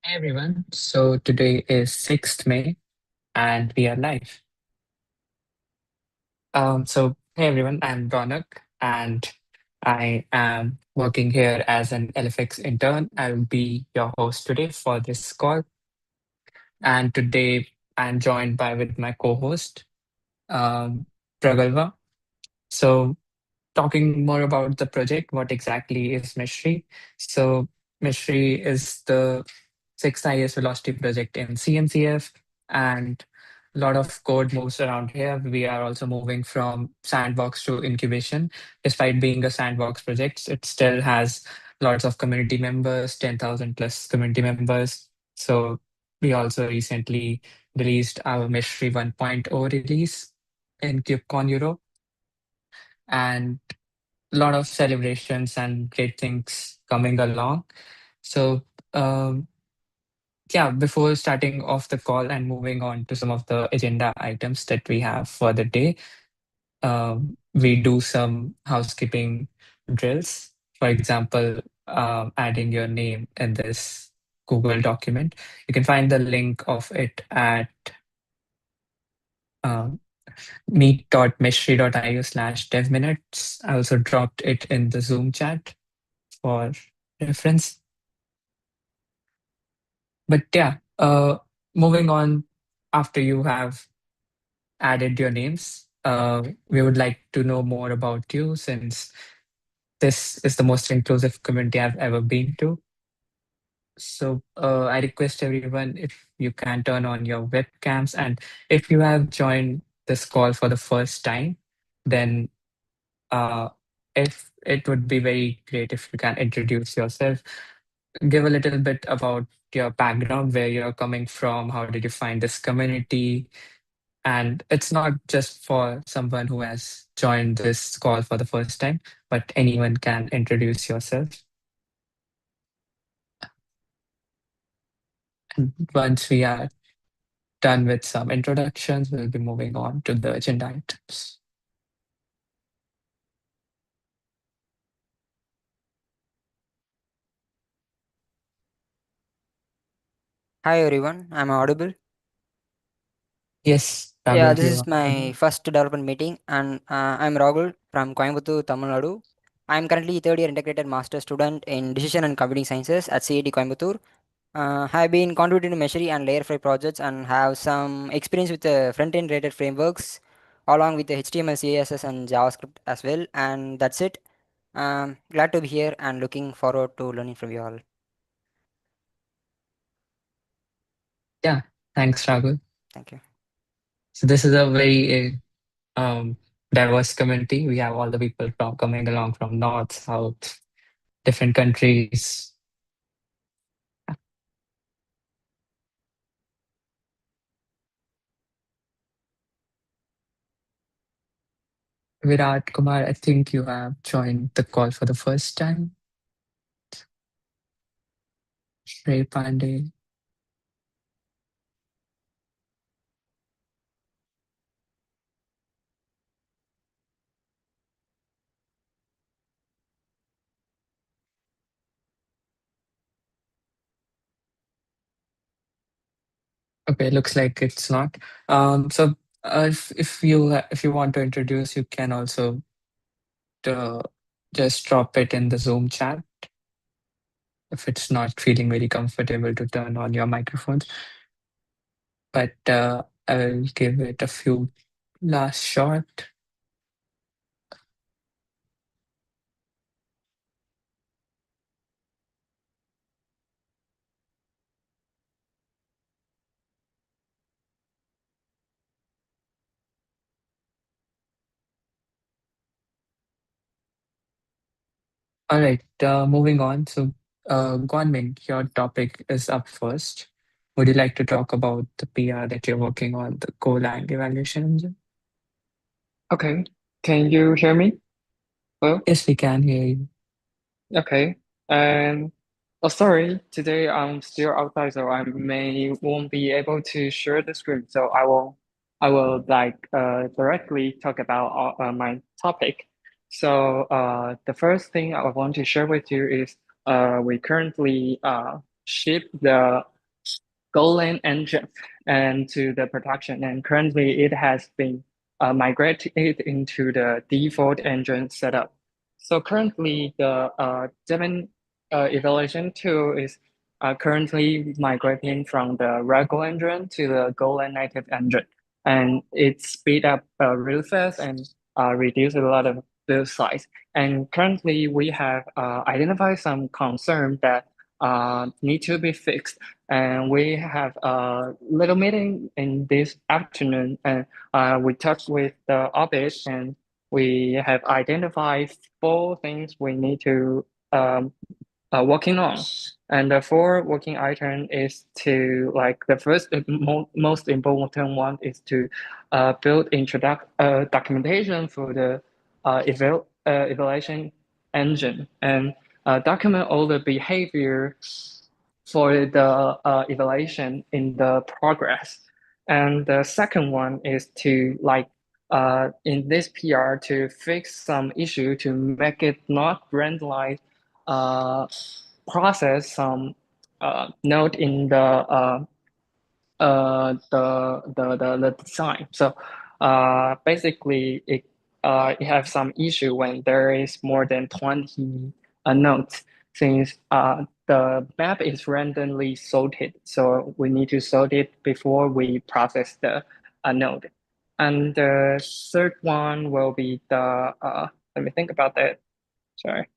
Hey everyone, so today is 6th May and we are live. Hey everyone, I'm Ronak and I am working here as an LFX intern. I will be your host today for this call. And today I'm joined by with my co-host, um, Pragalva. So talking more about the project, what exactly is Meshery? So Meshery is the sixth highest velocity project in CNCF, and a lot of code moves around here. We are also moving from sandbox to incubation. Despite being a sandbox project, it still has lots of community members, 10,000 plus community members. So we also recently released our Meshery 1.0 release in KubeCon Europe, and a lot of celebrations and great things coming along. So, um, yeah, before starting off the call and moving on to some of the agenda items that we have for the day, we do some housekeeping drills. For example, adding your name in this Google document. You can find the link of it at um, meet.meshery.io/devminutes. I also dropped it in the Zoom chat for reference. But yeah, moving on after you have added your names, we would like to know more about you since this is the most inclusive community I've ever been to. So I request everyone if you can turn on your webcams, and if you have joined this call for the first time, then uh, if it would be very great if you can introduce yourself, give a little bit about your background, where you're coming from, how did you find this community, and it's not just for someone who has joined this call for the first time, but anyone can introduce yourself. And once we are done with some introductions, we'll be moving on to the agenda items. Hi everyone, I'm audible. Yes, Yeah, Raghav, this you is are my audible. first development meeting, and I'm Rahul from Coimbatore, Tamil Nadu. I'm currently third year integrated master student in decision and computing sciences at CAT Coimbatore. I've been contributing to Meshery and Layer 5 projects and have some experience with the front-end related frameworks along with the HTML, CSS, and JavaScript as well. And that's it. Glad to be here and looking forward to learning from you all. Yeah, thanks, Raghav. Thank you. So this is a very diverse community. We have all the people from coming along from north, south, different countries. Virat Kumar, I think you have joined the call for the first time. Shrey Pandey. Okay, looks like it's not. If you want to introduce, you can also uh, just drop it in the Zoom chat if it's not feeling very comfortable to turn on your microphones. But I will give it a few last shot. All right, moving on. So, Guanming, your topic is up first. Would you like to talk about the PR that you're working on, the Golang evaluation engine? Okay. Can you hear me? Well, Yes, we can hear you. okay. And oh, sorry, today I'm still outside, so I may won't be able to share the screen. So I will directly talk about my topic. So the first thing I want to share with you is we currently ship the Golang engine and to the production. And currently it has been migrated into the default engine setup. So currently the Devin evaluation tool is currently migrating from the regular engine to the Golang native engine. And it speed up really fast and reduce a lot of build size. And currently we have identified some concern that need to be fixed. And we have a little meeting in this afternoon, and we talked with the office, and we have identified four things we need to working on. And the four working item is to like the first most important one is to build documentation for the evaluation engine and document all the behavior for the evaluation in the progress. And the second one is to like in this PR to fix some issue to make it not randomized process some node in the design. So basically it have some issue when there is more than 20 nodes since the map is randomly sorted. So we need to sort it before we process the node. And the third one will be the let me think about that. Sorry.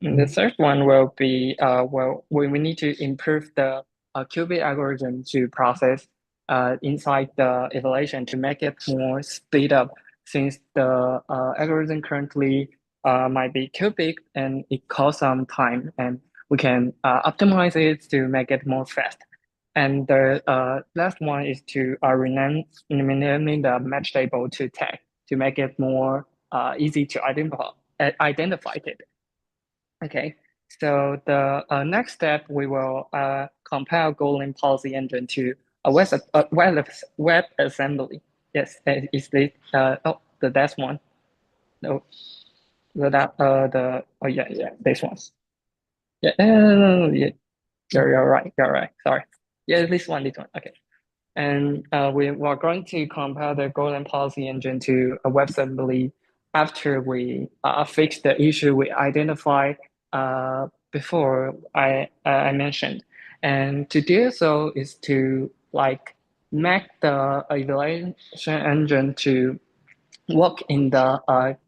And the third one will be well, we need to improve the qubit algorithm to process inside the evaluation to make it more speed up since the algorithm currently might be too big and it costs some time and we can optimize it to make it more fast. And the last one is to renaming the match table to tag to make it more easy to identify it. Okay, so the next step, we will compile Golang policy engine to a web assembly. Yes, is this, oh, the last one. No, oh yeah, this one. Yeah, yeah, you're right, sorry. Yeah, this one, okay. And we are going to compile the Golang policy engine to a WebAssembly after we fix the issue we identified before I mentioned. And to do so is to like make the evaluation engine to work in the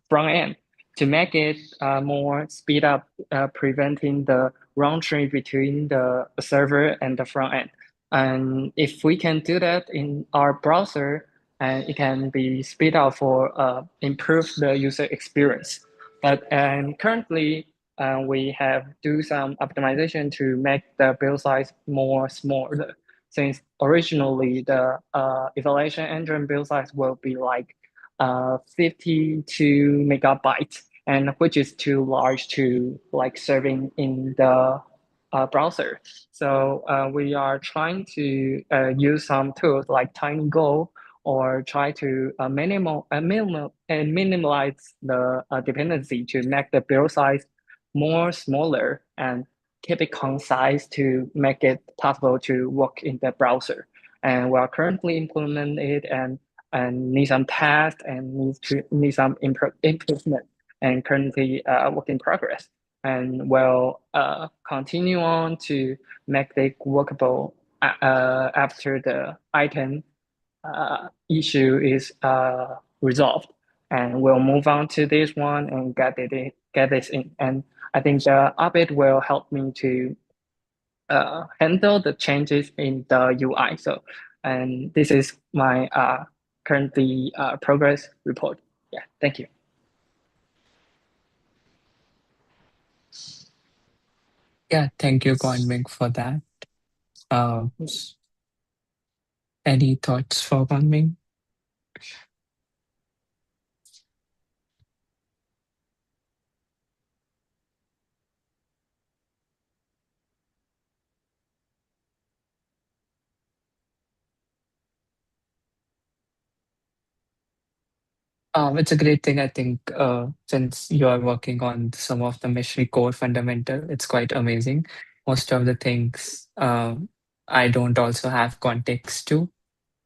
front end to make it more speed up, preventing the round trip between the server and the front end. And if we can do that in our browser, and it can be speed up for improve the user experience. But currently, we have do some optimization to make the build size more smaller. Since originally the evaluation engine build size will be like 52 megabytes, and which is too large to like serving in the browser. So we are trying to use some tools like TinyGo or try to minimize the dependency to make the build size more smaller and keep it concise to make it possible to work in the browser. And we are currently implementing it and need some tests and need some improvement and currently work in progress and will continue on to make it workable after the item issue is resolved. And we'll move on to this one and get this in. And I think the update will help me to handle the changes in the UI. So, and this is my currently progress report. Yeah, thank you. Yeah, thank you, Guanming, for that. Uh, any thoughts for Guanming? It's a great thing, I think, since you are working on some of the Meshery core fundamental, it's quite amazing. Most of the things I don't also have context to,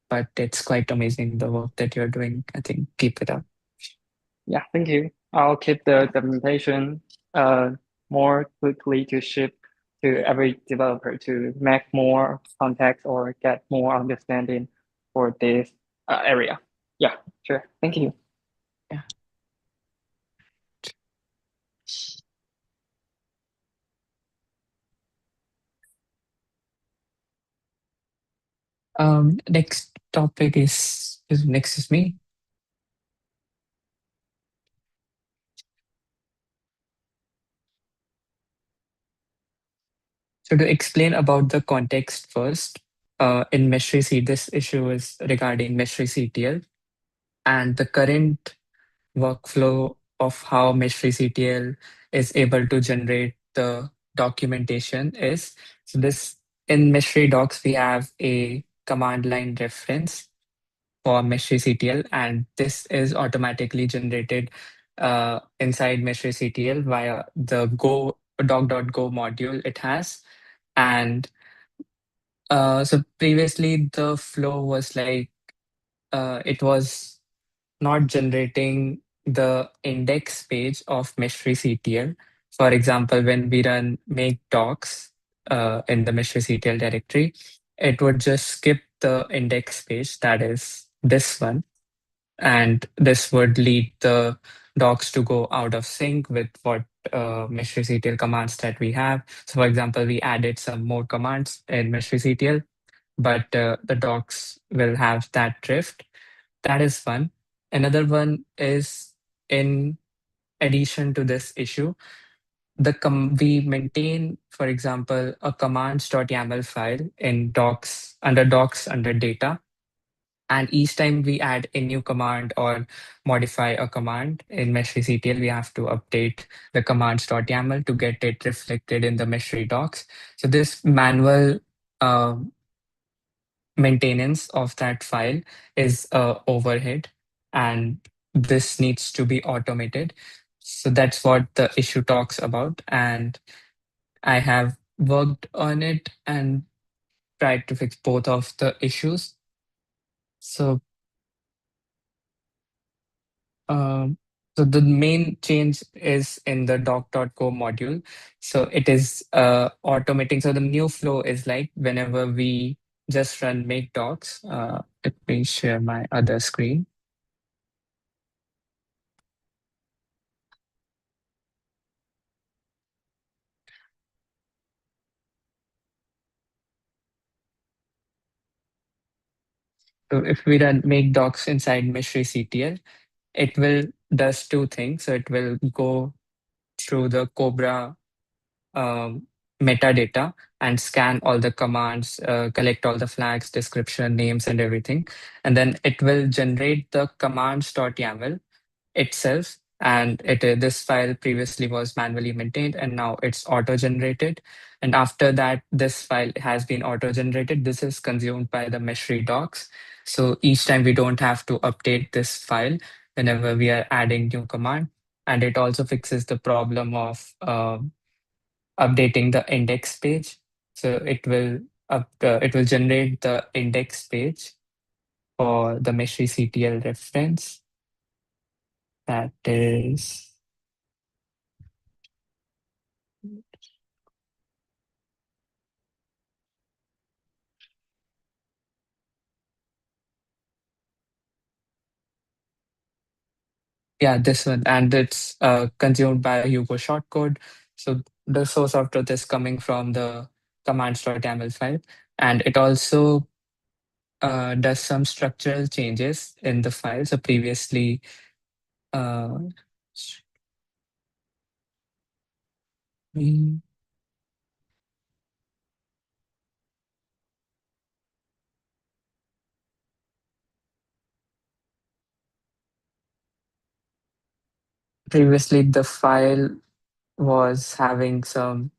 but it's quite amazing the work that you're doing. I think keep it up. Yeah, thank you. I'll keep the documentation uh, more quickly to ship to every developer to make more context or get more understanding for this area. Yeah, sure. Thank you. Yeah. Next topic is next is me. So to explain about the context first, in Meshery C, this issue is regarding Meshery CTL and the current workflow of how Meshery CTL is able to generate the documentation is, so this in Meshery docs we have a command line reference for Meshery CTL, and this is automatically generated inside Meshery CTL via the Go doc.go module it has. And so previously the flow was like it was not generating the index page of Meshery CTL. For example, when we run make docs in the Meshery CTL directory, it would just skip the index page, that is this one, and this would lead the docs to go out of sync with what Meshery CTL commands that we have. So for example, we added some more commands in Meshery CTL, but the docs will have that drift. That is one. Another one is, in addition to this issue, we maintain, for example, a commands.yaml file in docs under data. And each time we add a new command or modify a command in Meshery CTL, we have to update the commands.yaml to get it reflected in the Meshery docs. So this manual uh, maintenance of that file is overhead, and this needs to be automated. So that's what the issue talks about. And I have worked on it and tried to fix both of the issues. So Um, so the main change is in the doc.go module. So it is automating. So the new flow is like whenever we just run make docs. Let me share my other screen. So if we run make docs inside Meshery CTL, it will does two things. So it will go through the Cobra metadata and scan all the commands, collect all the flags, description, names, and everything. And then it will generate the commands.yaml itself. And this file previously was manually maintained, and now it's auto-generated. And after that, this file has been auto-generated. This is consumed by the Meshery docs. So each time we don't have to update this file whenever we are adding new command. And it also fixes the problem of updating the index page. So it will generate the index page for the Meshery CTL reference. That is, yeah, this one, and it's consumed by a Hugo shortcode. So the source of truth is coming from the commands.yaml file, and it also does some structural changes in the file. So uh, we- previously the file was having some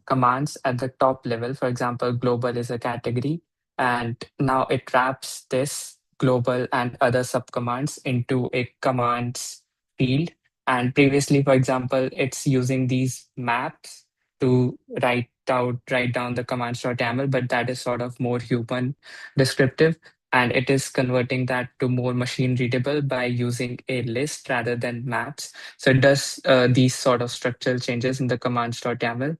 commands at the top level. For example, global is a category, and now it wraps this global and other subcommands into a commands field. And previously, for example, it's using these maps to write down the commands.yaml, but that is sort of more human descriptive. And it is converting that to more machine readable by using a list rather than maps. So it does these sort of structural changes in the commands.yaml.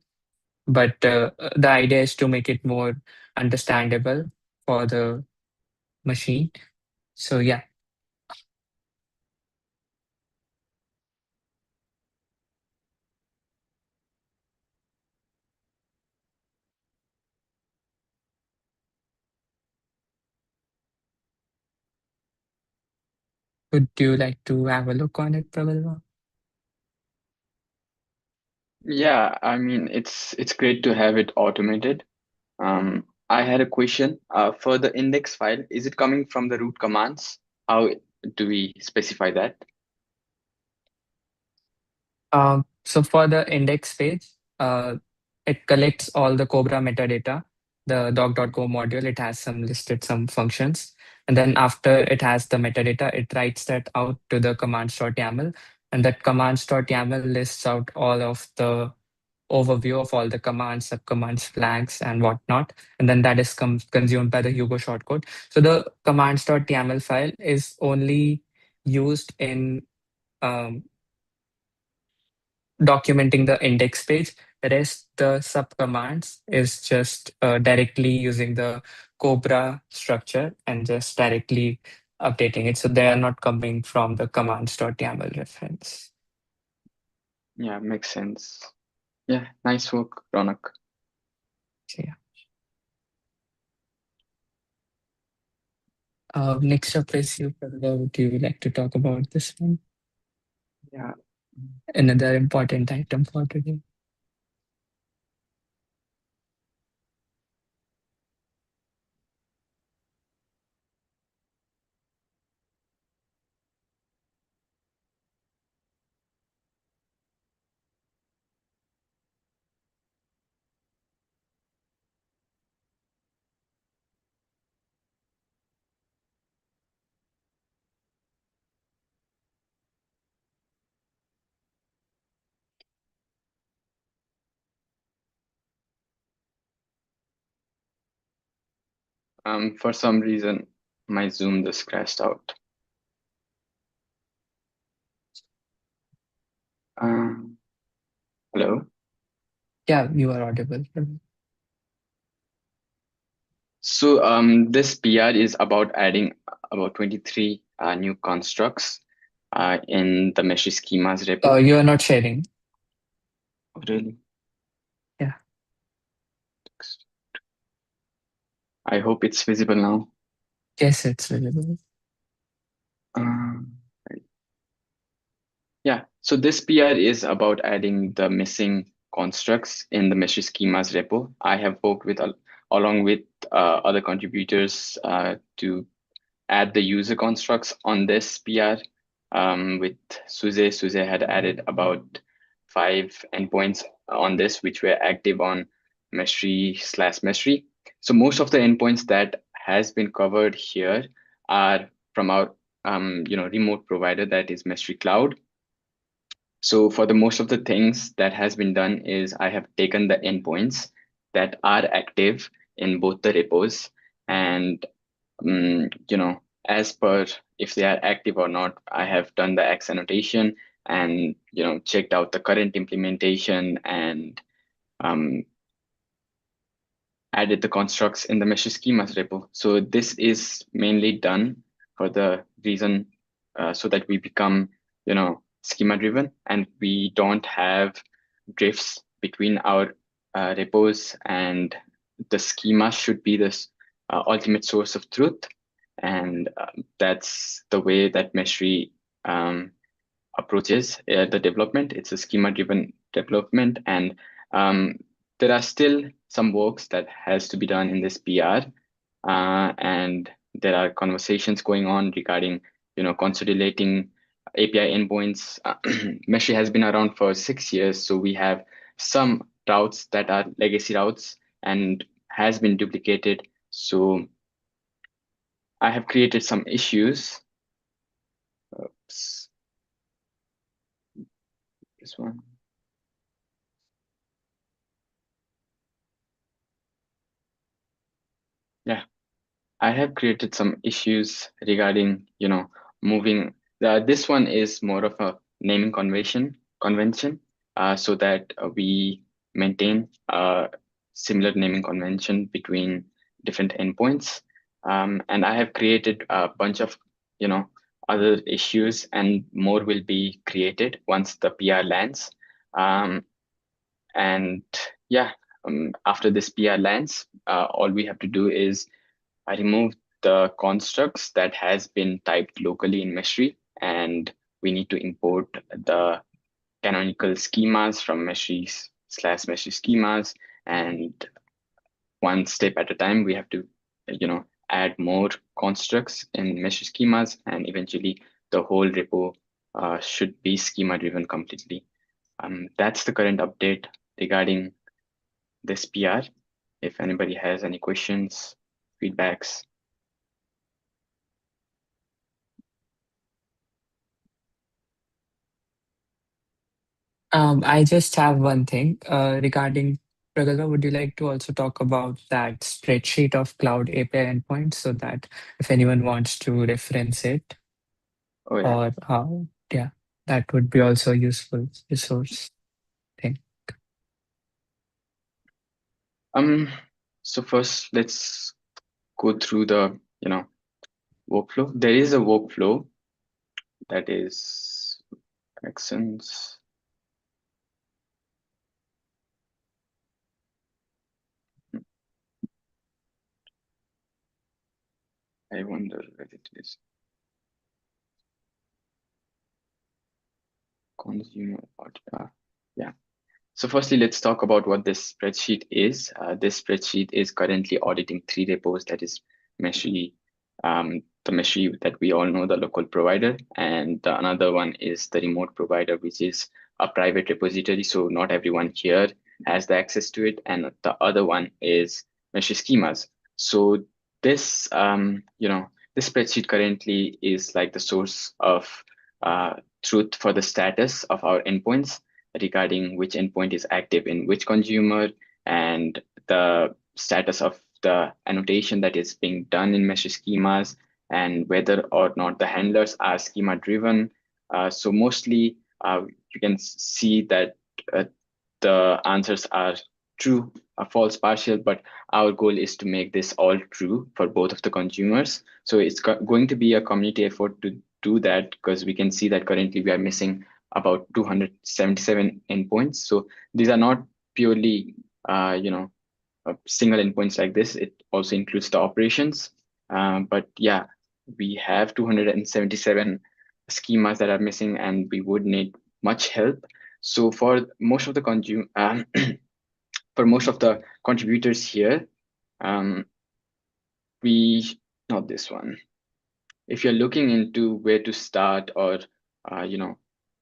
But the idea is to make it more understandable for the machine. So yeah, would you like to have a look on it, Pravalva? Yeah, I mean it's great to have it automated. I had a question. For the index file, is it coming from the root commands? How do we specify that? So for the index page, it collects all the Cobra metadata, the doc.go module. It has some functions. And then after it has the metadata, it writes that out to the commands.yaml. And that commands.yaml lists out all of the overview of all the commands, subcommands, flags, and whatnot. And then that is consumed by the Hugo shortcode. So the commands.yaml file is only used in um, documenting the index page. The rest, the subcommands, is just directly using the Cobra structure and just directly updating it. So they are not coming from the commands.yaml reference. Yeah, makes sense. Yeah, nice work, Ronak. So yeah. Next up is you, Prabha. Would you like to talk about this one? Yeah. Another important item for today. For some reason, my Zoom just crashed out. Um, Hello. Yeah, you are audible. Prabha. So this PR is about adding about 23 new constructs in the Meshery schemas repo. You are not sharing. Oh, really? Yeah. I hope it's visible now. Yes, it's available. Um, yeah, so this PR is about adding the missing constructs in the Meshery schemas repo. I have worked with along with other contributors to add the user constructs on this PR. With Suze, Suze had added about 5 endpoints on this, which were active on Meshery/Meshery. So most of the endpoints that has been covered here are from our remote provider, that is Meshery Cloud. So for the most of the things that has been done is I have taken the endpoints that are active in both the repos and as per if they are active or not, I have done the X annotation and checked out the current implementation and um, added the constructs in the mesh schemas repo. So this is mainly done for the reason so that we become, schema driven and we don't have drifts between our repos, and the schema should be this ultimate source of truth. And that's the way that Meshery approaches the development. It's a schema-driven development, and um, there are still some works that has to be done in this PR, and there are conversations going on regarding, consolidating API endpoints. Meshery has been around for 6 years, so we have some routes that are legacy routes and has been duplicated. So I have created some issues. Oops, this one. I have created some issues regarding, moving. This one is more of a naming convention, so that we maintain a similar naming convention between different endpoints. And I have created a bunch of, you know, other issues, and more will be created once the PR lands. Um, and yeah, after this PR lands, all we have to do is I removed the constructs that has been typed locally in Meshery, and we need to import the canonical schemas from Meshery/Meshery schemas. And one step at a time, we have to, add more constructs in Meshery schemas, and eventually the whole repo should be schema driven completely. That's the current update regarding this PR. If anybody has any questions, feedbacks. I just have one thing regarding Pragalpa. Would you like to also talk about that spreadsheet of cloud API endpoints so that if anyone wants to reference it Oh yeah. or how, yeah, that would be also a useful resource thing. Um, so first let's go through the, workflow. There is a workflow that is actions. I wonder whether it is consumer or yeah. So firstly, let's talk about what this spreadsheet is. This spreadsheet is currently auditing three repos, that is Meshery, the Meshery that we all know, the local provider, and the another one is the remote provider, which is a private repository. So not everyone here has the access to it. And the other one is Meshery schemas. So this, this spreadsheet currently is like the source of truth for the status of our endpoints regarding which endpoint is active in which consumer, and the status of the annotation that is being done in mesh schemas, and whether or not the handlers are schema driven. So mostly you can see that uh, the answers are true, false, partial, but our goal is to make this all true for both of the consumers. So it's going to be a community effort to do that, because we can see that currently we are missing about 277 endpoints. So these are not purely, single endpoints like this. It also includes the operations. But yeah, we have 277 schemas that are missing, and we would need much help. So for most of the for most of the contributors here, um, we not this one. If you're looking into where to start, or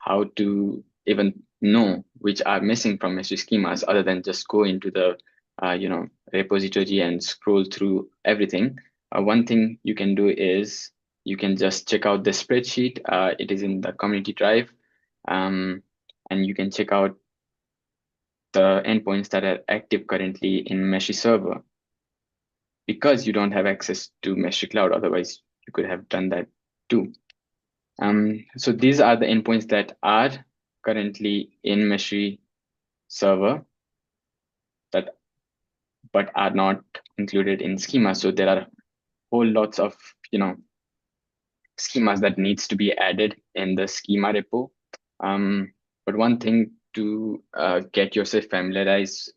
how to even know which are missing from message schemas, other than just go into the repository and scroll through everything, one thing you can do is you can just check out the spreadsheet. It is in the community drive, um, and you can check out the endpoints that are active currently in Meshy server, because you don't have access to Meshy cloud. Otherwise you could have done that too. So these are the endpoints that are currently in Meshery server, that but are not included in schema. So there are whole lots of schemas that needs to be added in the schema repo. But one thing to get yourself familiarized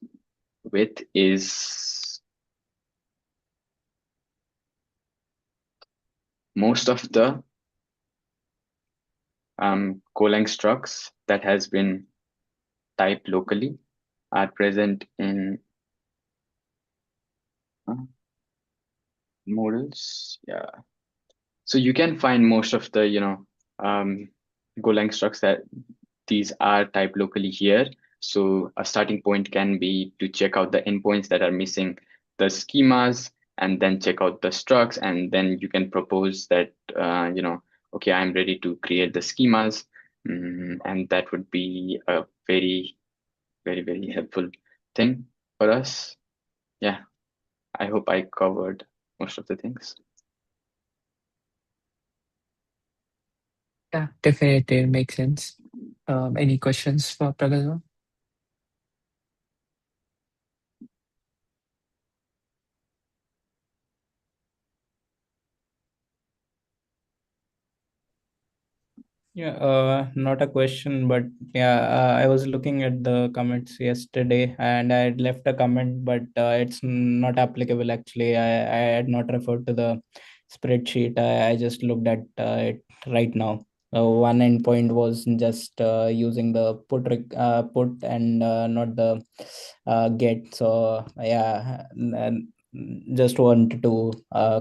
with is most of the Golang structs that has been typed locally are present in uh, models. Yeah. So you can find most of the, Golang structs that these are typed locally here. So a starting point can be to check out the endpoints that are missing the schemas, and then check out the structs, and then you can propose that, okay, I'm ready to create the schemas. And that would be a very, very, very helpful thing for us. Yeah, I hope I covered most of the things. Yeah, definitely makes sense. Any questions for Pragalva? Yeah, not a question, but yeah, I was looking at the comments yesterday and I had left a comment, but it's not applicable actually. I had not referred to the spreadsheet. I just looked at it right now. One endpoint was just using the put and not the get. So yeah, and just wanted to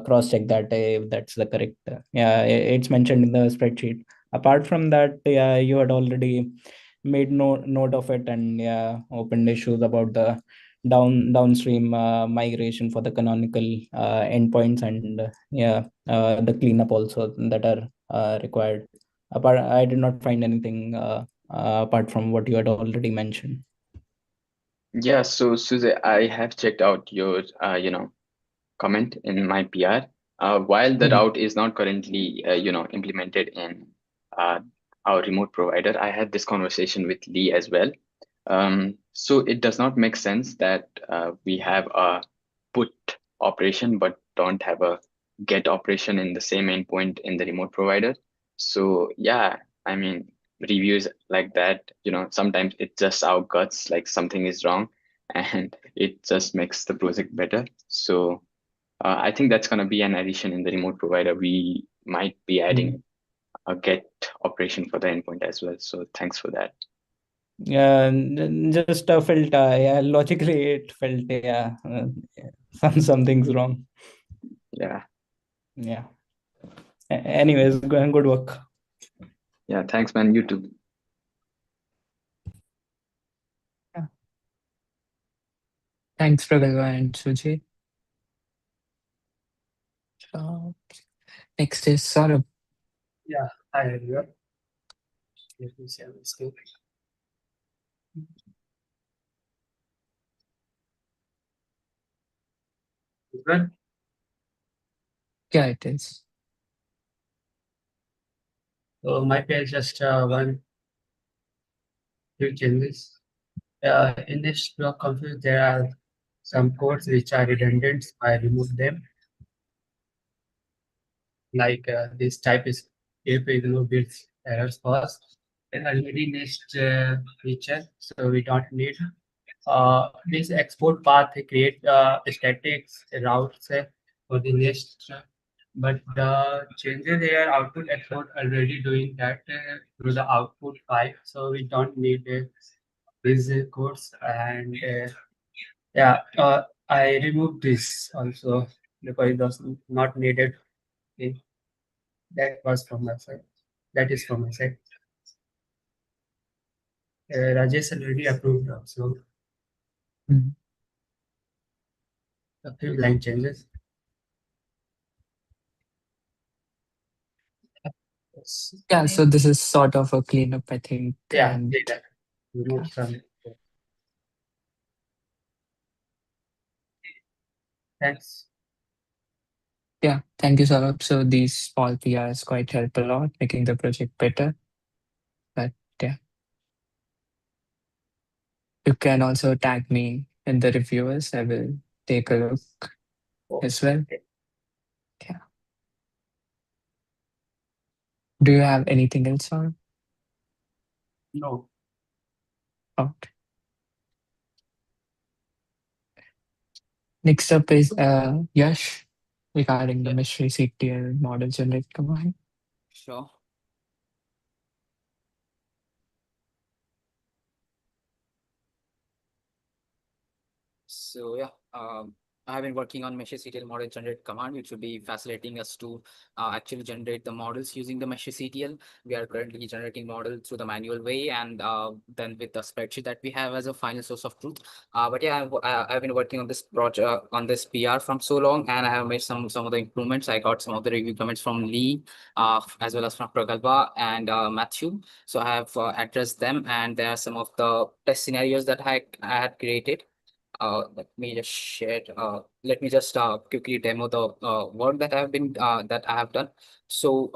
cross check that if that's the correct. Yeah, it's mentioned in the spreadsheet. Apart from that, yeah, you had already made note of it, and yeah, opened issues about the downstream migration for the canonical endpoints, and yeah, the cleanup also that are required. Apart, I did not find anything apart from what you had already mentioned. Yeah, so Suze, I have checked out your comment in my PR. While the Mhm. route is not currently implemented in uh, our remote provider, I had this conversation with Lee as well. So it does not make sense that we have a put operation but don't have a get operation in the same endpoint in the remote provider. So yeah, I mean, reviews like that, sometimes it's just our guts, like something is wrong, and it just makes the project better. So I think that's going to be an addition in the remote provider. We might be Mhm. adding a get operation for the endpoint as well. So thanks for that. Yeah, just felt yeah, logically it felt yeah, something's wrong. Yeah. Yeah. Anyways, good work. Yeah. Thanks, man. You too. Yeah. Thanks, Pragalva and Suji. Uh, Next is Saurabh. Yeah, hi everyone. Let me share my screen. Good. Yeah, it is. So my page just one few changes. In this block config, there are some codes which are redundant. So I remove them. Like this type is if ignore builds errors first. Then already next feature, so we don't need this export path create statics routes for the next, but the changes here output export already doing that through the output file, so we don't need these codes. And yeah, I removed this also because it was not needed. Okay. That was from my side. That is from my side. Rajesh already approved also Mhm. a few line changes. Yes. Yeah, so this is sort of a cleanup, I think, Yeah, and did that. yeah, Remove some. Thanks. yeah. Thank you, Saurabh. So these small PRs quite help a lot, making the project better. But yeah, you can also tag me in the reviewers. I will take a look Oh, as well. okay. Yeah. Do you have anything else on? No. Oh, next up is Yash regarding the Yeah, Meshery CTL model generate command. sure. So yeah, I have been working on Meshery CTL model generate command, which will be facilitating us to actually generate the models using the Meshery CTL. We are currently generating models through the manual way, and then with the spreadsheet that we have as a final source of truth. But yeah, I've been working on this project on this PR from so long, and I have made some of the improvements. I got some of the review comments from Lee, as well as from Pragalpa and Matthew. So I have addressed them, and there are some of the test scenarios that I had created. Let me just quickly demo the work that I have done. So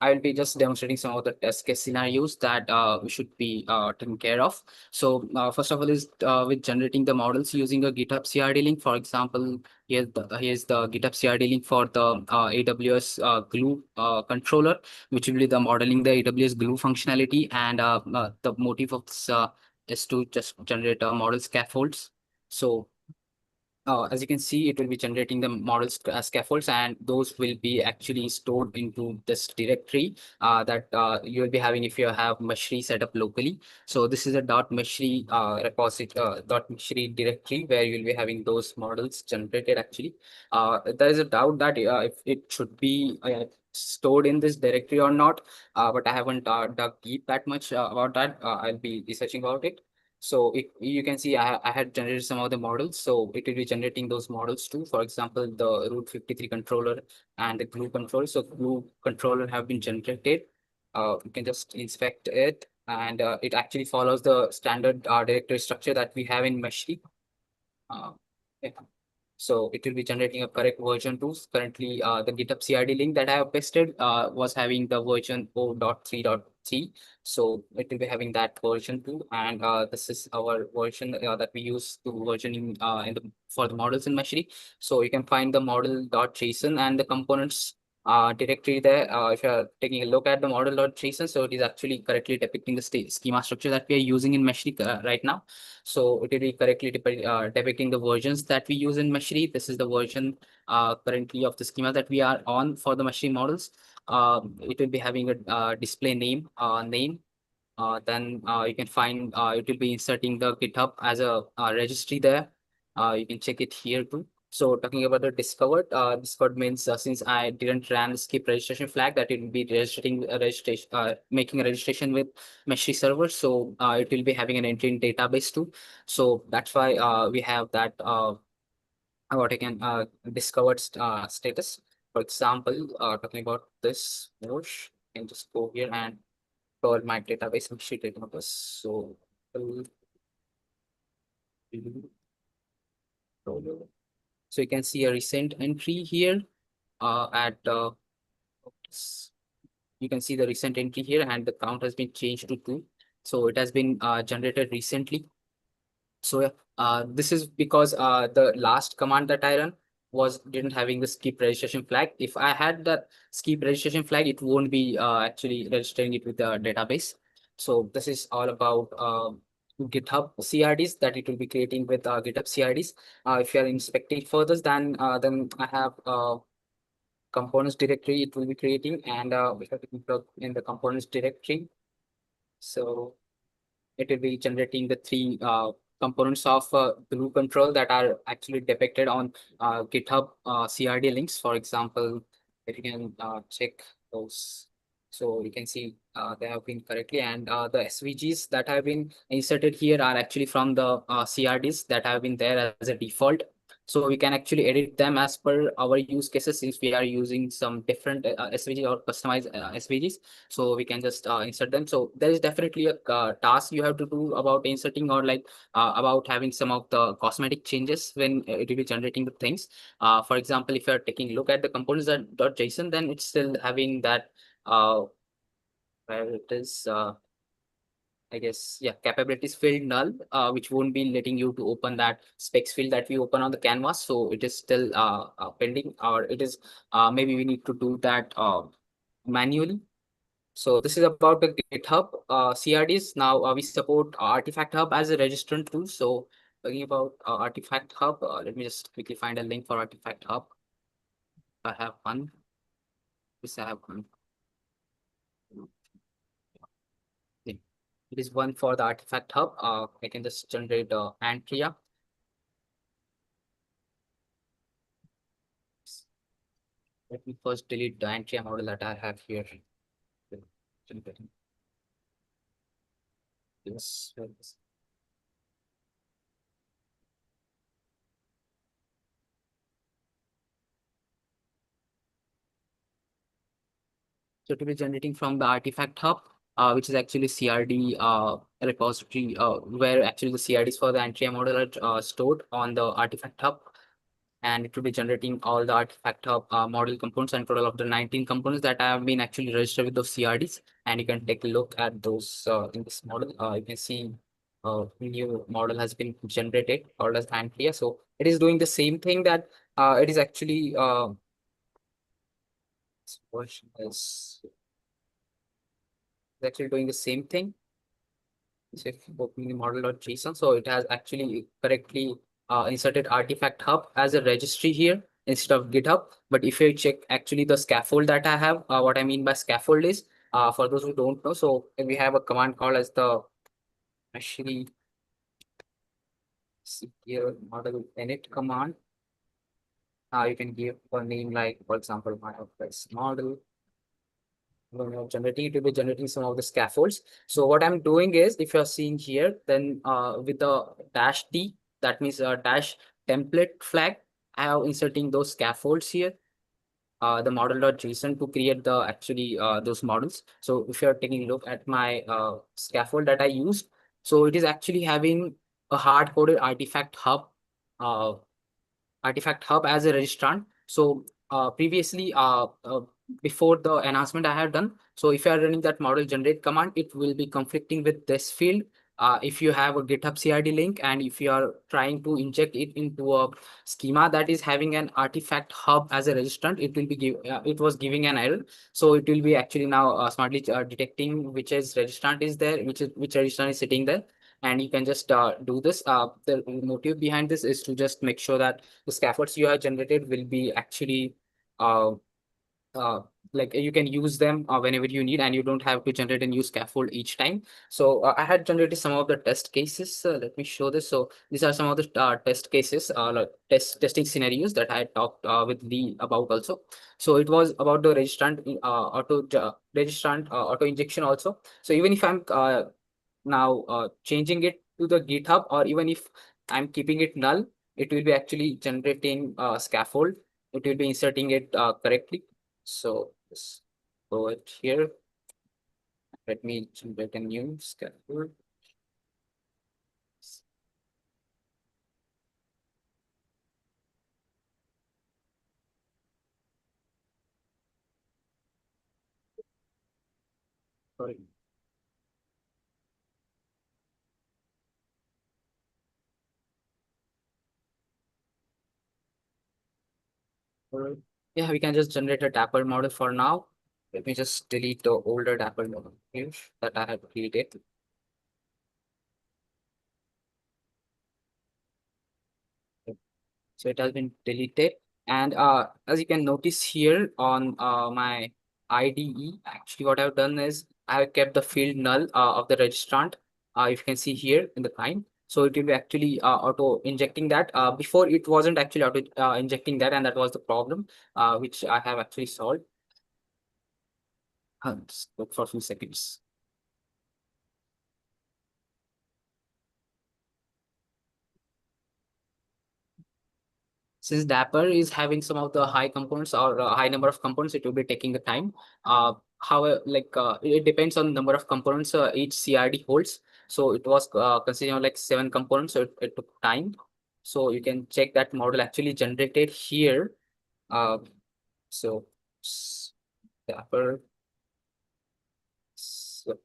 I'll be just demonstrating some of the test case scenarios that we should be taking care of. So first of all is with generating the models using a GitHub CRD link. For example, here's the GitHub CRD link for the AWS Glue controller, which will be the modeling the AWS Glue functionality. And the motive of this is to just generate model scaffolds. So as you can see, it will be generating the models scaffolds, and those will be actually stored into this directory that you will be having if you have Meshery set up locally. So this is a .meshery repository, .meshery directory where you will be having those models generated actually. There is a doubt that if it should be stored in this directory or not, but I haven't dug deep that much about that. I'll be researching about it. So you can see I had generated some of the models. So it will be generating those models too. For example, the Route 53 controller and the Glue controller. So Glue controller have been generated. You can just inspect it, and it actually follows the standard directory structure that we have in Meshery. Uh, yeah. So it will be generating a correct version too. Currently, the GitHub CRD link that I have pasted was having the version 0.3.3. So it will be having that version too. And this is our version that we use to versioning for the models in Meshery. So you can find the model.json and the components directory there. If you're taking a look at the model.json, so it is actually correctly depicting the schema structure that we are using in Meshery right now. So it will be correctly depicting the versions that we use in Meshery. This is the version currently of the schema that we are on for the Meshery models. It will be having a display name. Then you can find it will be inserting the GitHub as a registry there. You can check it here too. So talking about the discovered means since I didn't run skip registration flag, that it will be registering a registration, making a registration with Meshery server. So it will be having an entry in database too. So that's why we have that what I can discovered status. For example, talking about this Mosh, I can just go here and for my database Meshery database. So so you can see a recent entry here at you can see the recent entry here, and the count has been changed to 2. So it has been generated recently. So this is because the last command that I run was didn't having the skip registration flag. If I had that skip registration flag, it won't be actually registering it with the database. So this is all about GitHub CRDs that it will be creating with GitHub CRDs. If you are inspecting further, then I have components directory it will be creating, and we have to plug in the components directory. So it will be generating the 3 components of Glue control that are actually depicted on GitHub CRD links. For example, if you can check those, so you can see they have been correctly, and the SVGs that have been inserted here are actually from the CRDs that have been there as a default. So we can actually edit them as per our use cases, since we are using some different SVGs or customized SVGs. So we can just insert them. So there is definitely a task you have to do about inserting, or like about having some of the cosmetic changes when it will be generating the things. For example, if you're taking a look at the components.json, then it's still having that where it is I guess, yeah, capabilities field null, which won't be letting you to open that specs field that we open on the canvas. So it is still pending, or it is maybe we need to do that manually. So this is about the GitHub CRDs. Now we support Artifact Hub as a registrant tool. So talking about Artifact Hub, let me just quickly find a link for Artifact Hub. I have one. Yes, I have one. Yeah. It is one for the Artifact Hub. I can just generate Antria. Let me first delete the Antria model that I have here. Yes. So to be generating from the Artifact Hub, which is actually CRD repository where actually the CIDs for the entry model are stored on the artifact hub, and it will be generating all the artifact hub model components, and total of the 19 components that have been actually registered with those CRDs. And you can take a look at those in this model. You can see new model has been generated called as Antlia. So it is doing the same thing that it is actually this version is actually doing the same thing. So if you open the model.json, so it has actually correctly inserted artifact hub as a registry here instead of GitHub. But if you check actually the scaffold that I have, what I mean by scaffold is, for those who don't know, so we have a command called as the Meshery here model init command. You can give a name like, for example, my model. When you're generating, it will be generating some of the scaffolds. So what I'm doing is, if you're seeing here, then with the dash T, that means a dash template flag, I have inserting those scaffolds here, the model.json to create the actually those models. So if you're taking a look at my scaffold that I used, so it is actually having a hard-coded uh, artifact hub as a registrant. So previously, before the enhancement I have done, so if you are running that model generate command, it will be conflicting with this field. If you have a GitHub CRD link and if you are trying to inject it into a schema that is having an artifact hub as a registrant, it will be it was giving an error. So it will be actually now smartly detecting which is registrant is there, which registrant is sitting there, and you can just do this. The motive behind this is to just make sure that the scaffolds you have generated will be actually uh, uh, like you can use them whenever you need, and you don't have to generate a new scaffold each time. So I had generated some of the test cases. Let me show this. So these are some of the test cases, like testing scenarios that I had talked with Lee about also. So it was about the registrant auto injection also. So even if I'm now changing it to the GitHub, or even if I'm keeping it null, it will be actually generating scaffold. It will be inserting it correctly. So let's go it here. Let me generate a new scaffold. Sorry. Alright. Yeah, we can just generate a Dapper model for now. Let me just delete the older Dapper model here that I have created. So it has been deleted. And as you can notice here on my IDE, actually what I've done is I have kept the field null of the registrant. If you can see here in the time. So it will be actually auto injecting that. Before it wasn't actually auto injecting that, and that was the problem which I have actually solved. Just look for a few seconds. Since Dapper is having some of the high components or a high number of components, it will be taking the time. However, it depends on the number of components each CRD holds. So it was considering like 7 components, so it took time. So you can check that model actually generated here. Uh, so Dapper. So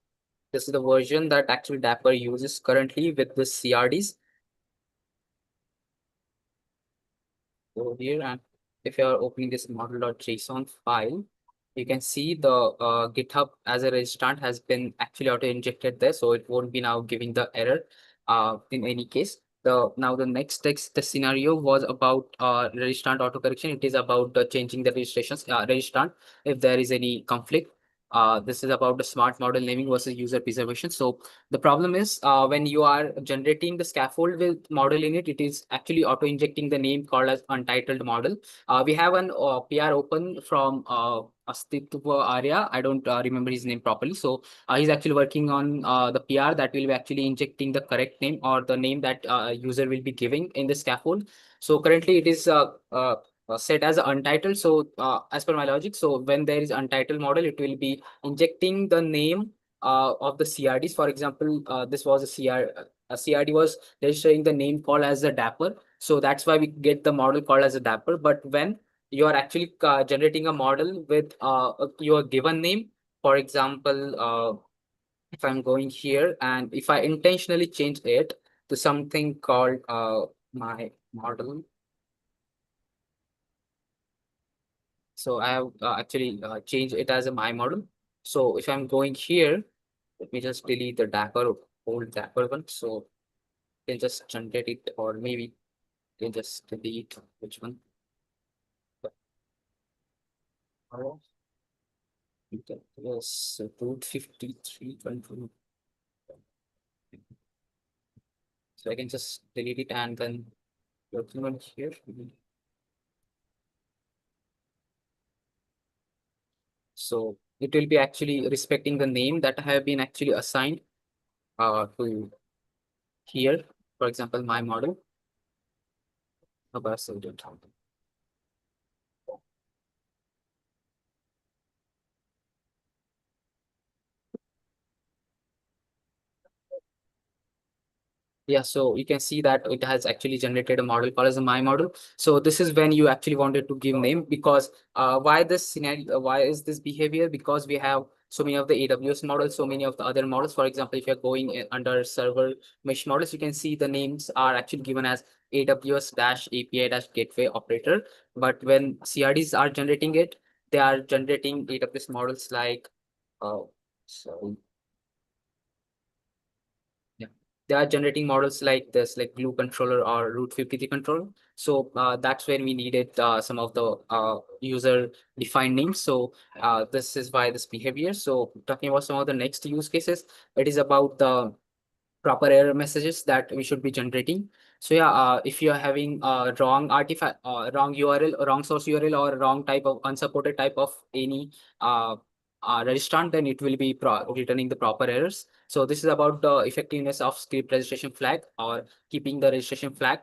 this is the version that actually Dapper uses currently with the CRDs. Over here, and if you are opening this model.json file, you can see the GitHub as a registrant has been actually auto injected there, so it won't be now giving the error in any case. The next text the scenario was about registrant auto correction. It is about changing the registrations registrant if there is any conflict. This is about the smart model naming versus user preservation. So the problem is when you are generating the scaffold with model in it, it is actually auto injecting the name called as untitled model. We have an PR open from Astitwa Arya. I don't remember his name properly. So he's actually working on the PR that will be actually injecting the correct name or the name that user will be giving in the scaffold. So currently it is set as untitled. So as per my logic, so when there is untitled model, it will be injecting the name of the CRDs. For example, this was a CRD was registering the name called as a dapper. So that's why we get the model called as a dapper. But when you are actually generating a model with your given name, for example, if I'm going here and if I intentionally change it to something called my model. So I have actually changed it as a my model. So if I'm going here, let me just delete the dapper, old dapper one. So you can just generate it, or maybe you can just delete which one. Oh, that was root 53.2. So I can just delete it and then working on here. So it will be actually respecting the name that I have been actually assigned to here. For example, my model. So yeah, so you can see that it has actually generated a model called as a my model. So this is when you actually wanted to give name, because why this scenario, why is this behavior? Because we have so many of the AWS models, so many of the other models. For example, if you're going under server mesh models, you can see the names are actually given as AWS-API-gateway operator. But when CRDs are generating it, they are generating AWS models like, sorry. Yeah, they are generating models like this, like glue controller or root 53 controller. So that's where we needed some of the user defined names. So this is why this behavior. So talking about some of the next use cases, it is about the proper error messages that we should be generating. So yeah, if you're having wrong artifact, wrong URL, wrong source URL, or wrong type of unsupported type of any uh, registrant, then it will be returning the proper errors. So this is about the effectiveness of script registration flag or keeping the registration flag.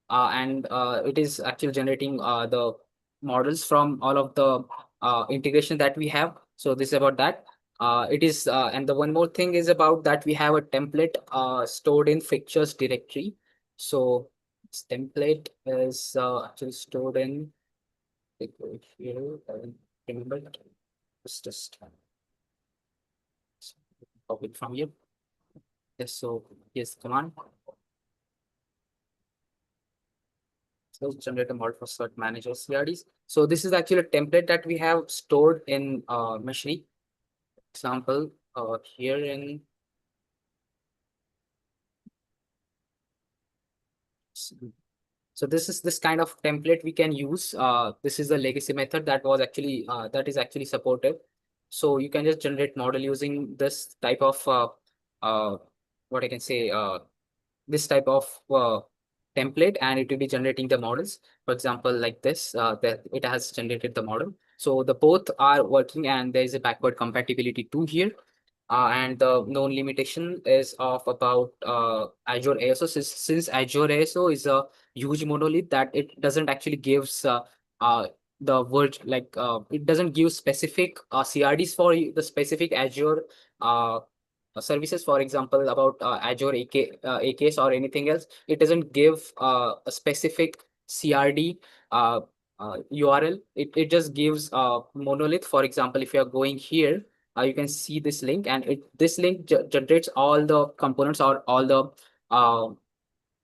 And it is actually generating the models from all of the integration that we have. So this is about that. It is, and the one more thing is about that we have a template stored in fixtures directory. So this template is actually stored in, here, I remember, just copy it from here. Yes, so here's the command. So generate a model for cert manager CRDs. So this is actually a template that we have stored in Meshery. Example here in so this is this kind of template we can use. This is a legacy method that was actually that is actually supported. So you can just generate model using this type of uh, what I can say this type of template, and it will be generating the models. For example, like this, that it has generated the model. So the both are working, and there is a backward compatibility too here. And the known limitation is of about Azure ASO. Since Azure ASO is a huge monolith that it doesn't actually gives the word like it doesn't give specific CRDs for the specific Azure services. For example, about Azure AKS or anything else, it doesn't give a specific CRD URL. It just gives a monolith. For example, if you are going here, you can see this link, and this link generates all the components or uh, all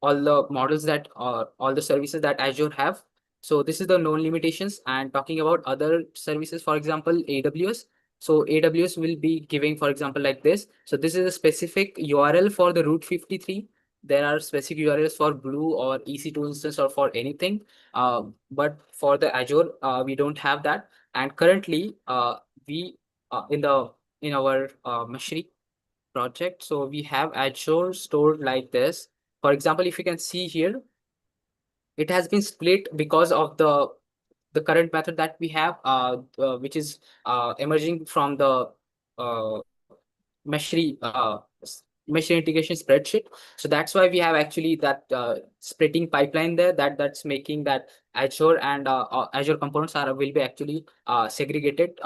the models that all the services that Azure have. So this is the known limitations. And talking about other services, for example, AWS. So AWS will be giving, for example, like this. So this is a specific URL for the root 53. There are specific URLs for Glue or EC2 instance or for anything. But for the Azure, we don't have that. And currently, we in our Meshery project, so we have Azure stored like this. For example, if you can see here, it has been split because of the current method that we have, which is emerging from the uh, Meshery Meshery integration spreadsheet. So that's why we have actually that splitting pipeline there, that's making that Azure and Azure components are will be actually segregated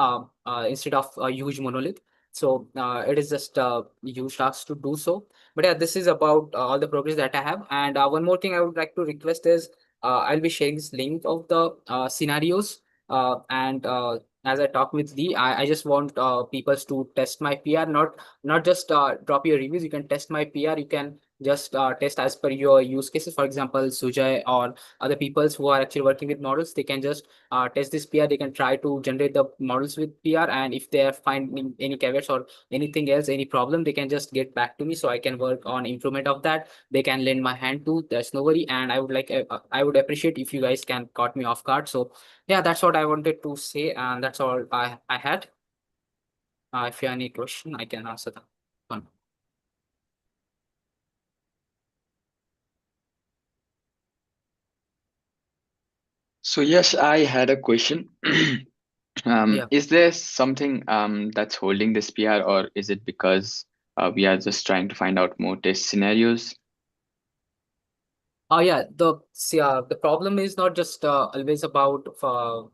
instead of a huge monolith. So it is just a huge task to do so. But yeah, this is about all the progress that I have. And one more thing I would like to request is I'll be sharing this link of the scenarios. And as I talk with Lee, I just want people to test my PR, not just drop your reviews. You can test my PR. You can just test as per your use cases. For example, Sujay or other peoples who are actually working with models, they can just test this PR. They can try to generate the models with PR, and if they are finding any caveats or anything else, any problem, they can just get back to me so I can work on improvement of that. They can lend my hand too. There's no worry, and I would appreciate if you guys can caught me off guard. So yeah, that's what I wanted to say, and that's all I had. If you have any question, I can answer that one. So yes, I had a question. Yeah. Is there something that's holding this PR, or is it because we are just trying to find out more test scenarios? Oh yeah, the problem is not just always about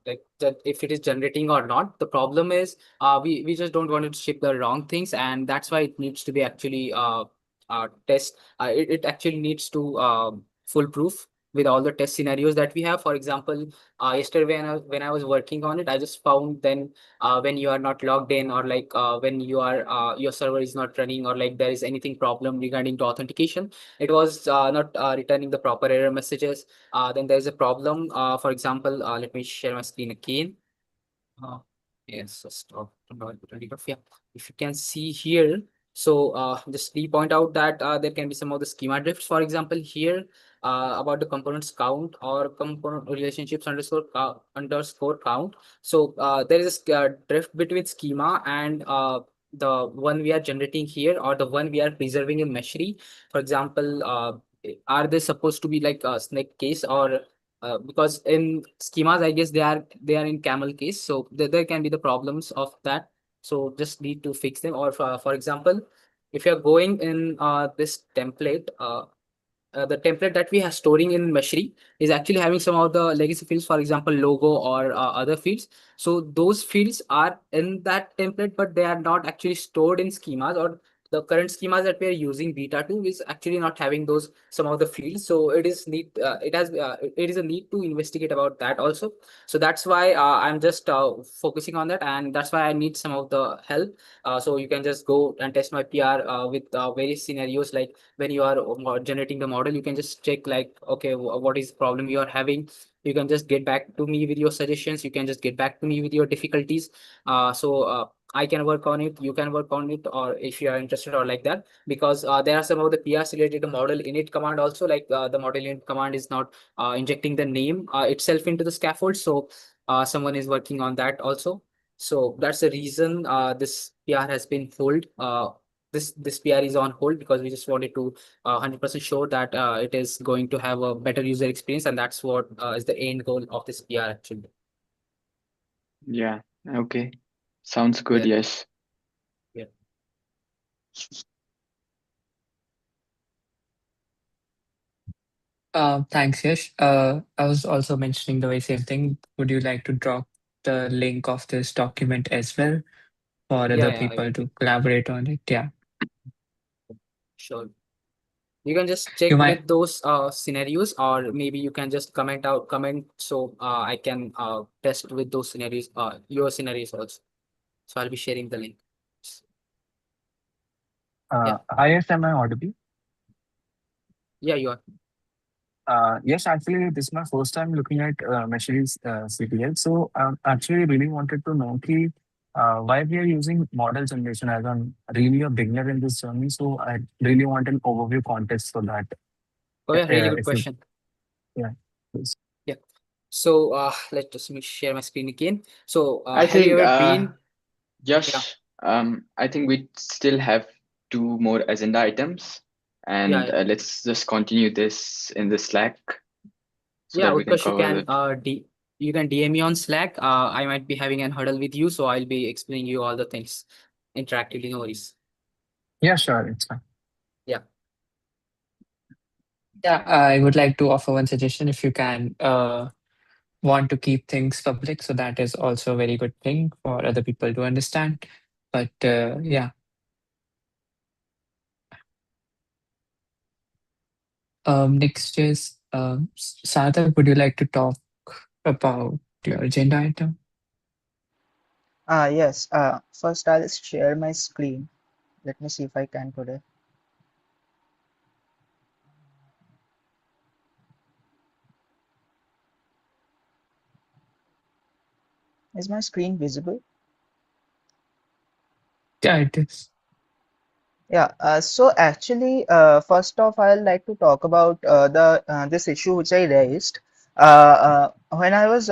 like that if it is generating or not. The problem is we just don't want to ship the wrong things, and that's why it needs to be actually test. It actually needs to foolproof with all the test scenarios that we have. For example, yesterday when I was working on it, I just found then when you are not logged in, or like when you are your server is not running, or like there is anything problem regarding to authentication, it was not returning the proper error messages. Then there's a problem. For example, let me share my screen again. Uh, yes, so stop. Yeah, if you can see here, so just we point out that there can be some of the schema drifts. For example, here about the components count or component relationships underscore count. So there is a drift between schema and the one we are generating here, or the one we are preserving in Meshery. For example, are they supposed to be like a snake case, or because in schemas, I guess they are in camel case, so there can be the problems of that. So just need to fix them. Or for example, if you're going in this template, the template that we are storing in Meshery is actually having some of the legacy fields, for example, logo or other fields. So those fields are in that template, but they are not actually stored in schemas, or the current schemas that we are using beta 2 is actually not having those some of the fields. So it is need it is a need to investigate about that also. So that's why I'm just focusing on that, and that's why I need some of the help. So you can just go and test my PR with various scenarios, like when you are generating the model, you can just check like, okay, what is the problem you are having. You can just get back to me with your suggestions. You can just get back to me with your difficulties. So I can work on it, you can work on it, or if you are interested or like that, because there are some of the PRs related to model init command also, like the model init command is not injecting the name itself into the scaffold. So someone is working on that also. So that's the reason this PR has been hold. This PR is on hold, because we just wanted to 100% sure that it is going to have a better user experience, and that's what is the end goal of this PR actually. Yeah. Okay. Sounds good. Yeah, Yes. yeah. Thanks, Yash. I was also mentioning the very same thing. Would you like to drop the link of this document as well for Yeah, other yeah, people to collaborate on it? Yeah. sure. You can just You check might. with those scenarios, or maybe you can just comment so I can test with those scenarios, your scenarios also. So I'll be sharing the link. Yeah, Hi, yes, am I audible? yeah, you are. Yes, actually, this is my first time looking at Meshery's CTL. So, actually, really wanted to know why we are using model generation as I'm really a beginner in this journey. So, I really want an overview context for that. Oh yeah, really good If you, question. yeah, please. Yeah. So let us me share my screen again. So I have you think, ever been? Yeah, Yash, I think we still have two more agenda items, yeah, and yeah. let's just continue this in the Slack so Yeah, that we can Utkarsh, you cover can it. you can DM me on Slack. I might be having an huddle with you, so I'll be explaining you all the things interactively. No worries. Yeah, sure, it's fine. Yeah, Yeah, I would like to offer one suggestion. If you can want to keep things public, so that is also a very good thing for other people to understand. But yeah, next is Sarthak, would you like to talk about your agenda item? Yes. First I'll share my screen. Let me see if I can today. Is my screen visible? Yeah, it is. Yeah, so actually, first off, I'd like to talk about the this issue which I raised. When I was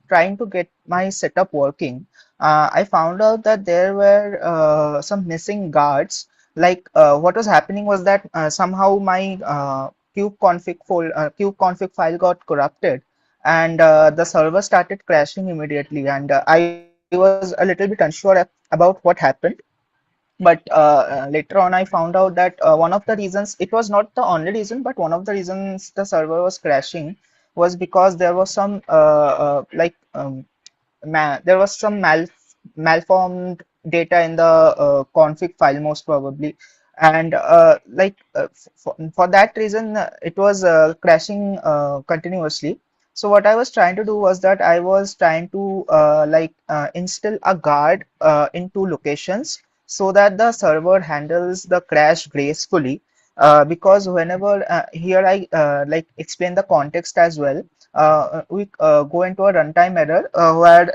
trying to get my setup working, I found out that there were some missing guards. Like what was happening was that somehow my kubeconfig file got corrupted, and the server started crashing immediately. And I was a little bit unsure about what happened, but later on I found out that one of the reasons, it was not the only reason, but one of the reasons the server was crashing was because there was some there was some malformed data in the config file most probably, and for that reason it was crashing continuously. So what I was trying to do was that I was trying to install a guard in two locations so that the server handles the crash gracefully, because whenever here I explain the context as well. We go into a runtime error where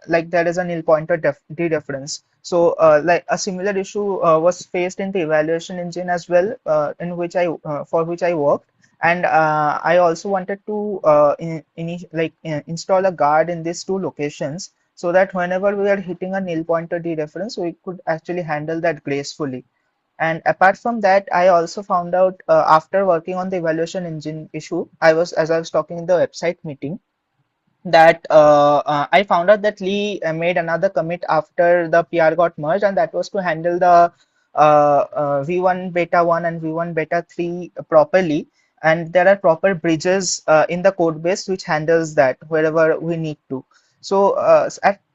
there is a nil pointer dereference. So a similar issue was faced in the evaluation engine as well, in which I for which I worked, and I also wanted to install a guard in these two locations so that whenever we are hitting a nil pointer dereference, we could actually handle that gracefully. And apart from that, I also found out after working on the evaluation engine issue, as I was talking in the website meeting, that I found out that Lee made another commit after the PR got merged, and that was to handle the V1 beta 1 and V1 beta 3 properly. And there are proper bridges in the code base which handles that wherever we need to. So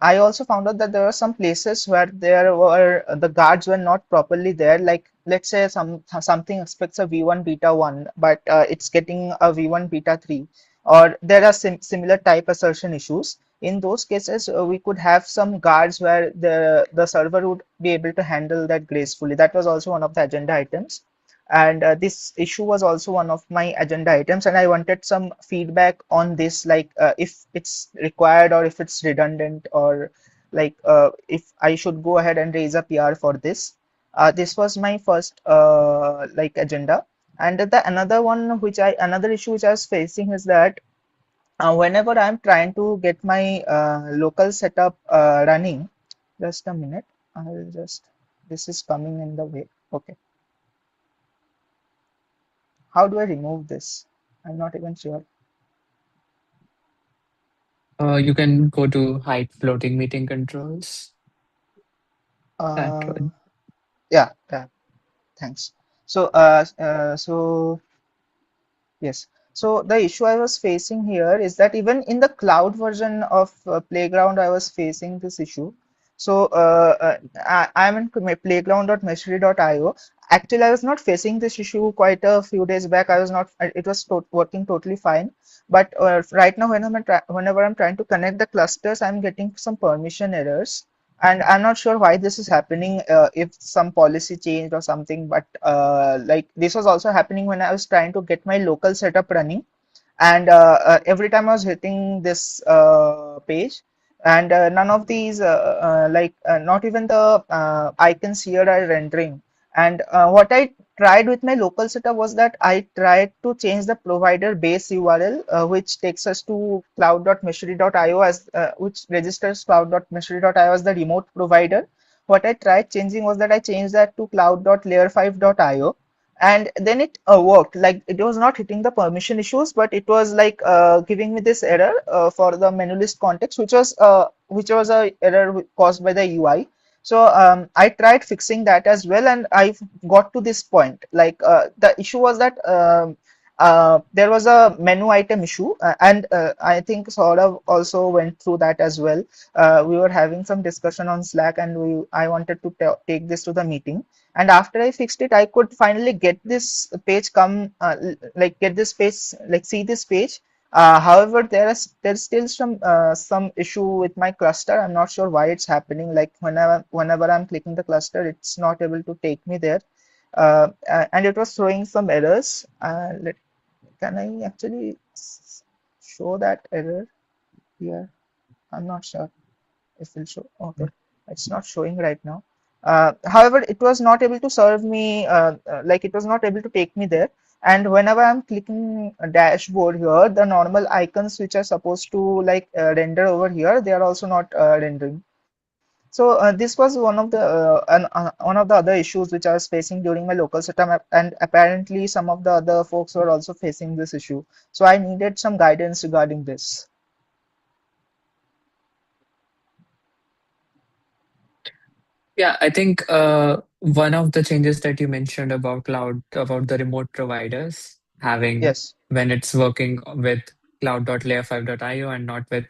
I also found out that there were some places where there were the guards were not properly there. Like let's say something expects a V1 beta 1, but it's getting a V1 beta 3, or there are similar type assertion issues. In those cases, we could have some guards where the server would be able to handle that gracefully. That was also one of the agenda items. And this issue was also one of my agenda items. And I wanted some feedback on this, like if it's required or if it's redundant, or if I should go ahead and raise a PR for this. This was my first agenda. And the another issue which I was facing is that whenever I'm trying to get my local setup running, just a minute, this is coming in the way. Okay, how do I remove this? I'm not even sure. You can go to hide floating meeting controls. That Uh, one. yeah, thanks. So yes. So the issue I was facing here is that even in the cloud version of Playground, I was facing this issue. So I'm in playground.meshery.io. Actually, I was not facing this issue quite a few days back. I was not. It was working totally fine. But right now, whenever I'm trying to connect the clusters, I'm getting some permission errors, and I'm not sure why this is happening, if some policy changed or something, but this was also happening when I was trying to get my local setup running, and every time I was hitting this page, and none of these not even the icons here are rendering. And what I tried with my local setup was that I tried to change the provider base URL, which takes us to cloud.meshery.io, as which registers cloud.meshery.io as the remote provider. What I tried changing was that I changed that to cloud.layer5.io, and then it worked. Like it was not hitting the permission issues, but it was giving me this error for the menu list context, which was a error caused by the UI. So I tried fixing that as well, and I got to this point. The issue was that there was a menu item issue, and I think Saurav also went through that as well. We were having some discussion on Slack, and I wanted to take this to the meeting. And after I fixed it, I could finally get this page come, like get this page, like see this page. However, there's still some issue with my cluster. I'm not sure why it's happening. Like whenever I'm clicking the cluster, it's not able to take me there. And it was throwing some errors. Can I actually show that error here? I'm not sure if it'll show. Okay, it's not showing right now. However, it was not able to serve me, like it was not able to take me there. And whenever I'm clicking a dashboard here, the normal icons which are supposed to like render over here, they are also not rendering. So this was one of the other issues which I was facing during my local setup, and apparently some of the other folks were also facing this issue. So I needed some guidance regarding this. Yeah, I think one of the changes that you mentioned about cloud, about the remote providers having Yes. when it's working with cloud.layer5.io and not with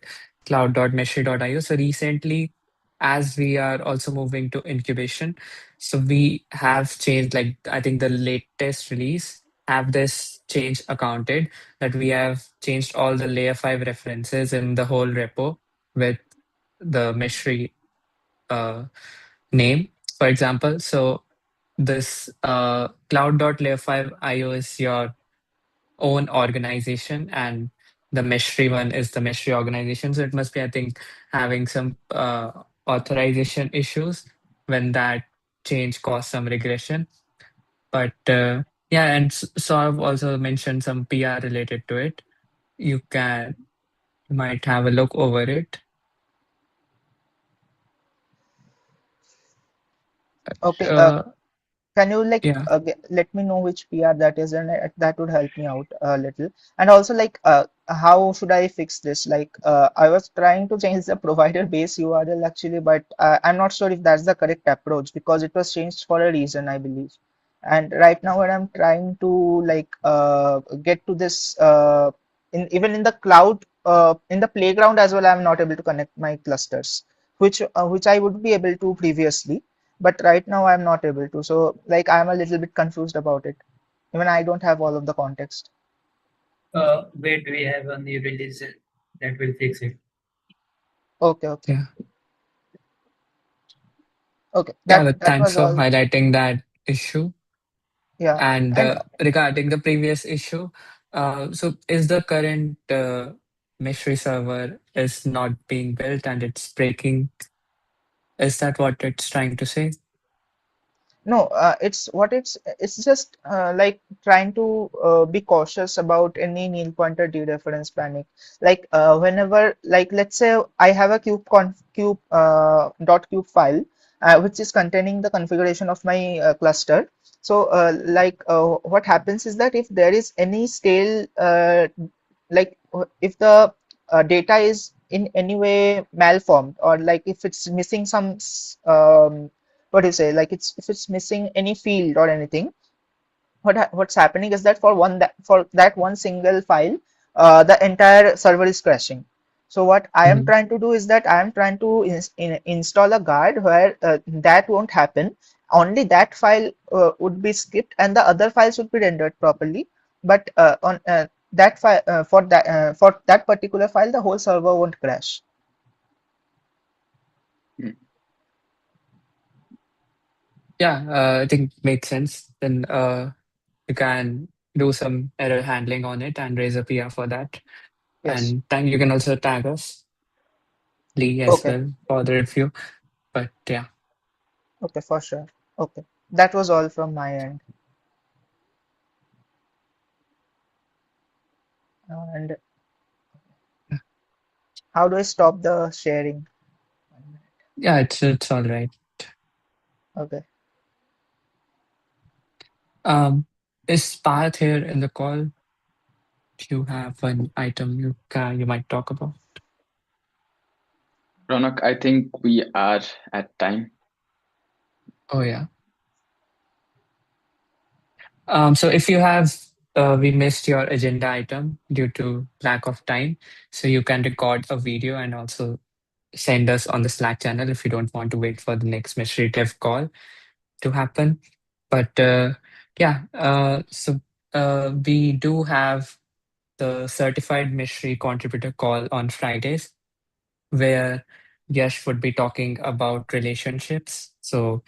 cloud.meshery.io. So recently, as we are also moving to incubation, so we have changed, like I think the latest release have this change accounted, that we have changed all the layer 5 references in the whole repo with the Meshery uh, name, for example. So this cloud.layer5 IO is your own organization, and the Meshery one is the Meshery organization. So it must be, I think, having some authorization issues when that change caused some regression. But yeah, and Saurav also mentioned some PR related to it. You can might have a look over it. Okay. Uh, Can you like yeah. let me know which PR that is, and that would help me out a little. And also, like, how should I fix this? Like, I was trying to change the provider base URL actually, but I'm not sure if that's the correct approach because it was changed for a reason, I believe. And right now, when I'm trying to like get to this, in even in the cloud, in the playground as well, I'm not able to connect my clusters, which I would be able to previously, but right now I'm not able to. So like I'm a little bit confused about it. Even I don't have all of the context. Wait, we have a new release that will fix it. Okay, okay, Yeah. okay. Yeah, That but that thanks was for all. highlighting that issue. Yeah, And and regarding the previous issue, so is the current Meshery server is not being built and it's breaking? Is that what it's trying to say? no, it's just like trying to be cautious about any nil pointer dereference panic. Like whenever, like let's say I have a cube file which is containing the configuration of my cluster. So what happens is that if there is any stale if the data is in any way malformed, or like if it's missing some what do you say, like it's if it's missing any field or anything, what's happening is that for that one single file, the entire server is crashing. So what I am Mhm. trying to do is that I am trying to install a guard where that won't happen. Only that file would be skipped, and the other files would be rendered properly. But on that file for that particular file, the whole server won't crash. Mm. Yeah, I think makes sense. Then you can do some error handling on it and raise a PR for that. Yes. And then you can also tag us, Lee, as Okay. well for the review. But yeah, Okay, for sure. Okay. That was all from my end. And how do I stop the sharing? yeah, it's all right. Okay. Um, is Parth here in the call? Do you have an item you might talk about? Ronak, I think we are at time. Oh yeah. So if you have we missed your agenda item due to lack of time. So you can record a video and also send us on the Slack channel if you don't want to wait for the next Meshery Dev call to happen. But yeah, we do have the certified Meshery contributor call on Fridays, where Yash would be talking about relationships. So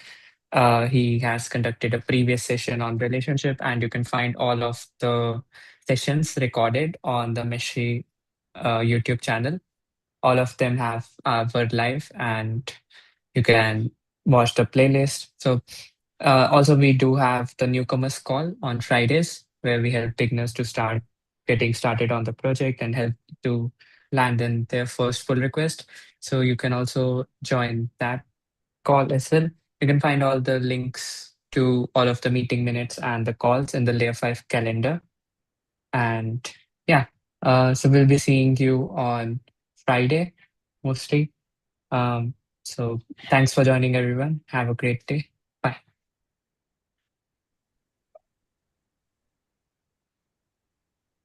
he has conducted a previous session on relationship, and you can find all of the sessions recorded on the Meshery YouTube channel. All of them have were live, and you can watch the playlist. So also we do have the newcomers call on Fridays, where we help beginners to start getting started on the project and help to land in their first pull request. So you can also join that call as well. You can find all the links to all of the meeting minutes and the calls in the Layer 5 calendar. And yeah, so we'll be seeing you on Friday mostly. Um, so thanks for joining, everyone. Have a great day.